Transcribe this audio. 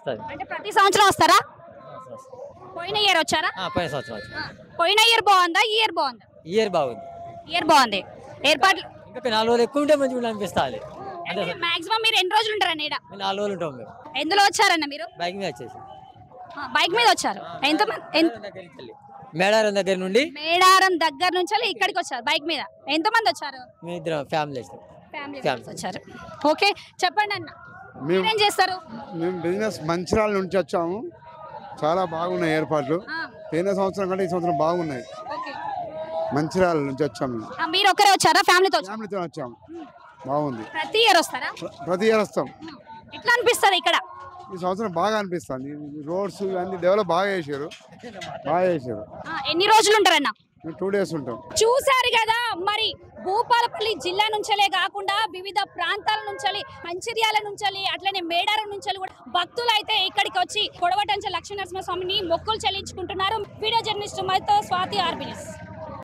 వస్తుంది. అంటే ప్రతి సంవత్సరం వస్తారా? పోయిన ఇయర్ వచ్చారా? పోయిన సంవత్సరం పోయిన ఇయర్ బాగుందా, ఈ ఇయర్ బాగుందా? ఇయర్ బాగుంది. ఇయర్ బాగుంది. ఏర్పాట్లు ఇంకా 4 రోజులు ఎక్కువ ఉంటే మంచిగా అనిపిస్తుంది. మాక్సిమం మీరు ఎన్ని రోజులు ఉంటారన్న ఈడ? 4 రోజులు ఉంటాం మేము. ఎందులో వచ్చారన్న మీరు? బైక్ మీద వచ్చేసి బైక్ మీద వచ్చారు. మేడారం దగ్గర నుండి మేడారం దగ్గర నుంచి ఇక్కడికి వచ్చారు బైక్ మీద. ఎంత మంది వచ్చారు? మేము ఇద్దరం ఫ్యామిలీ వచ్చారు. ఓకే, చెప్పండి అన్న, మీరేం చేస్తారు? మేము బిజినెస్ మంచిర్యాల నుంచి వచ్చాము. చాలా బాగున్నాయి ఏర్పాట్లు. పోయిన సంవత్సరం కంటే ఈ సంవత్సరం బాగున్నాయి. మంచిర్యాల నుంచి వచ్చాము. మీరు ఒక్కరే వచ్చారా? ఫ్యామిలీతో వచ్చాము. బాగుంది. ప్రతి ఇయర్ వస్తారా? ప్రతి ఇయర్ వస్తాం. ఎట్లా అనిపిస్తుంది ఇక్కడ? ఈ సంవత్సరం బాగా అనిపిస్తుంది. రోడ్స్ ఇవన్నీ డెవలప్ బాగా చేశారు. ఎన్ని రోజులు ఉంటారన్న? 2 days ఉంటాం. చూసారు కదా, మరి భూపాలపల్లి జిల్లా నుంచే కాకుండా వివిధ ప్రాంతాల నుంచి, మంచిర్యాల నుంచి, అట్లనే మేడారం నుంచి కూడా భక్తులు అయితే ఇక్కడికి వచ్చి కొడవటంచ లక్ష్మీనరసింహస్వామిని మొక్కులు చెల్లించుకుంటున్నారు. వీడియో జర్నలిస్ట్ మరితో స్వాతి, ఆర్బీ న్యూస్.